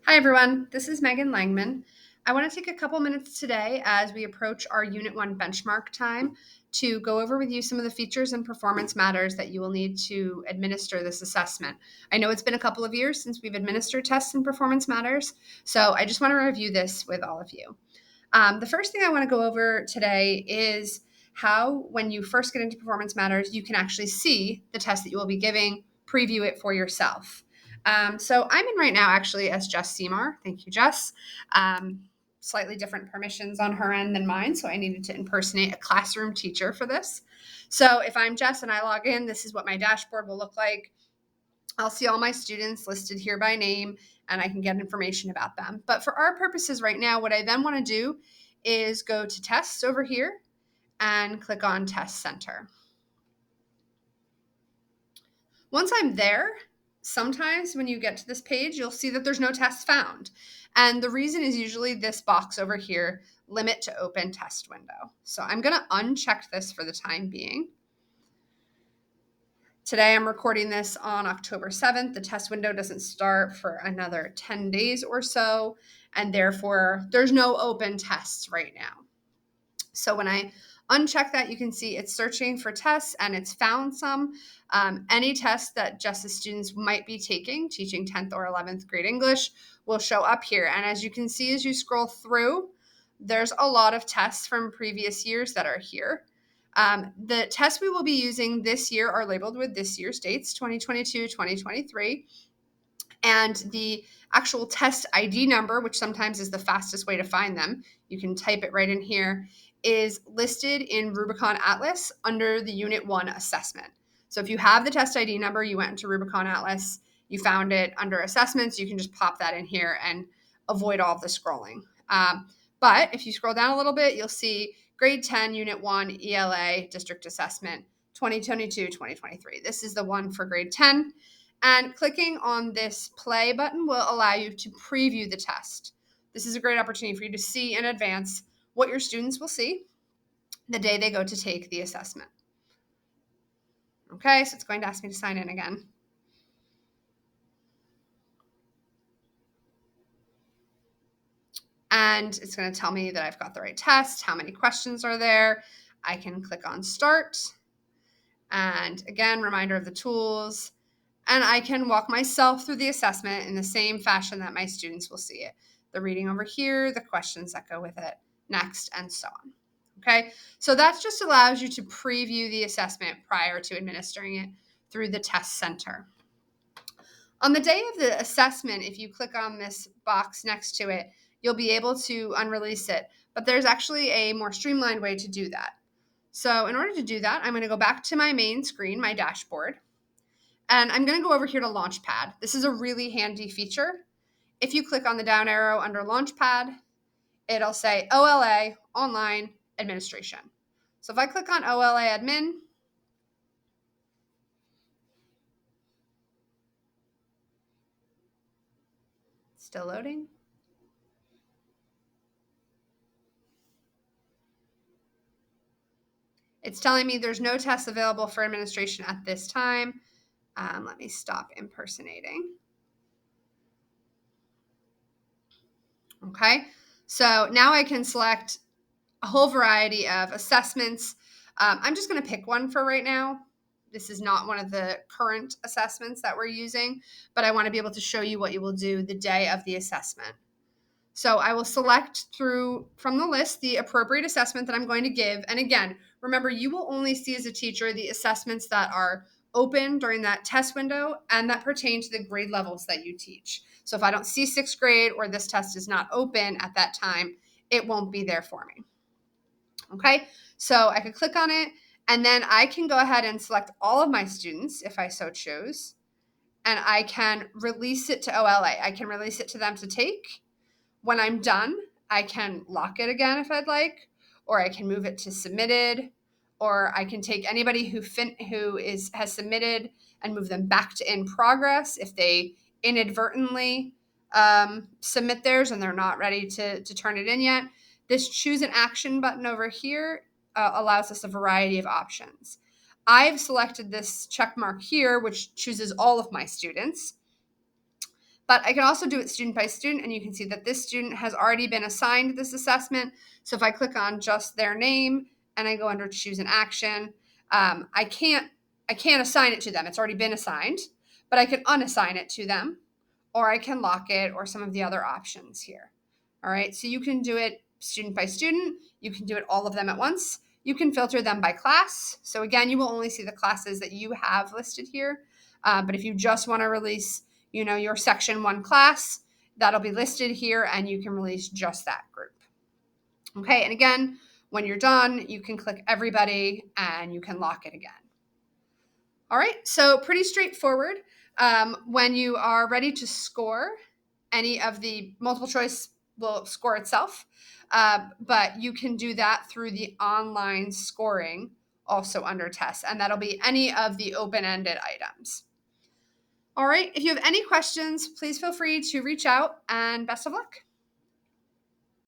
Hi, everyone. This is Megan Langman. I want to take a couple minutes today as we approach our Unit 1 benchmark time to go over with you some of the features and performance matters that you will need to administer this assessment. I know it's been a couple of years since we've administered tests and performance matters, so I just want to review this with all of you. The first thing I want to go over today is how, when you first get into performance matters, you can actually see the test that you will be giving, preview it for yourself. So I'm in right now actually as Jess Seymour. Thank you, Jess. Slightly different permissions on her end than mine, so I needed to impersonate a classroom teacher for this. So if I'm Jess and I log in, this is what my dashboard will look like. I'll see all my students listed here by name and I can get information about them. But for our purposes right now, what I then want to do is go to tests over here and click on Test Center. Once I'm there, sometimes when you get to this page, you'll see that there's no tests found. And the reason is usually this box over here, limit to open test window. So I'm going to uncheck this for the time being. Today I'm recording this on October 7th. The test window doesn't start for another 10 days or so, and therefore there's no open tests right now. So when I uncheck that, you can see it's searching for tests and it's found some. Any test that Jess's students might be taking, teaching 10th or 11th grade English, will show up here. And as you can see, as you scroll through, there's a lot of tests from previous years that are here. The tests we will be using this year are labeled with this year's dates, 2022, 2023. And the actual test ID number, which sometimes is the fastest way to find them, you can type it right in here, is listed in Rubicon Atlas under the Unit 1 assessment. So if you have the test ID number, you went into Rubicon Atlas, you found it under assessments, you can just pop that in here and avoid all of the scrolling. But if you scroll down a little bit, you'll see grade 10, Unit 1, ELA, District Assessment, 2022-2023. This is the one for grade 10. And clicking on this play button will allow you to preview the test. This is a great opportunity for you to see in advance what your students will see the day they go to take the assessment. Okay, so it's going to ask me to sign in again. And it's going to tell me that I've got the right test, how many questions are there. I can click on start. And again, reminder of the tools. And I can walk myself through the assessment in the same fashion that my students will see it. The reading over here, the questions that go with it, next, and so on. Okay, so that just allows you to preview the assessment prior to administering it through the test center. On the day of the assessment, if you click on this box next to it, you'll be able to unrelease it. But there's actually a more streamlined way to do that. So in order to do that, I'm going to go back to my main screen, my dashboard, and I'm going to go over here to Launchpad. This is a really handy feature. If you click on the down arrow under Launchpad, it'll say OLA, Online Administration. So if I click on OLA Admin, still loading. It's telling me there's no tests available for administration at this time. Let me stop impersonating. Okay, so now I can select a whole variety of assessments. I'm just going to pick one for right now. This is not one of the current assessments that we're using, but I want to be able to show you what you will do the day of the assessment. So I will select from the list the appropriate assessment that I'm going to give. And again, remember, you will only see as a teacher the assessments that are open during that test window and that pertain to the grade levels that you teach. So if I don't see sixth grade or this test is not open at that time, it won't be there for me. Okay, so I could click on it and then I can go ahead and select all of my students if I so choose. And I can release it to OLA. I can release it to them to take. When I'm done, I can lock it again if I'd like, or I can move it to submitted, or I can take anybody who has submitted and move them back to in progress if they inadvertently submit theirs and they're not ready to turn it in yet. This choose an action button over here allows us a variety of options. I've selected this check mark here, which chooses all of my students. But I can also do it student by student, and you can see that this student has already been assigned this assessment. So if I click on just their name and I go under choose an action, I can't assign it to them. It's already been assigned, but I can unassign it to them, or I can lock it, or some of the other options here. All right, so you can do it student by student. You can do it all of them at once. You can filter them by class. So again, you will only see the classes that you have listed here. But if you just want to release, your section 1 class, that'll be listed here, and you can release just that group. Okay, and again, when you're done, you can click everybody and you can lock it again. All right, so pretty straightforward. When you are ready to score, any of the multiple choice will score itself, but you can do that through the online scoring also under tests, and that'll be any of the open-ended items. All right, if you have any questions, please feel free to reach out, and best of luck.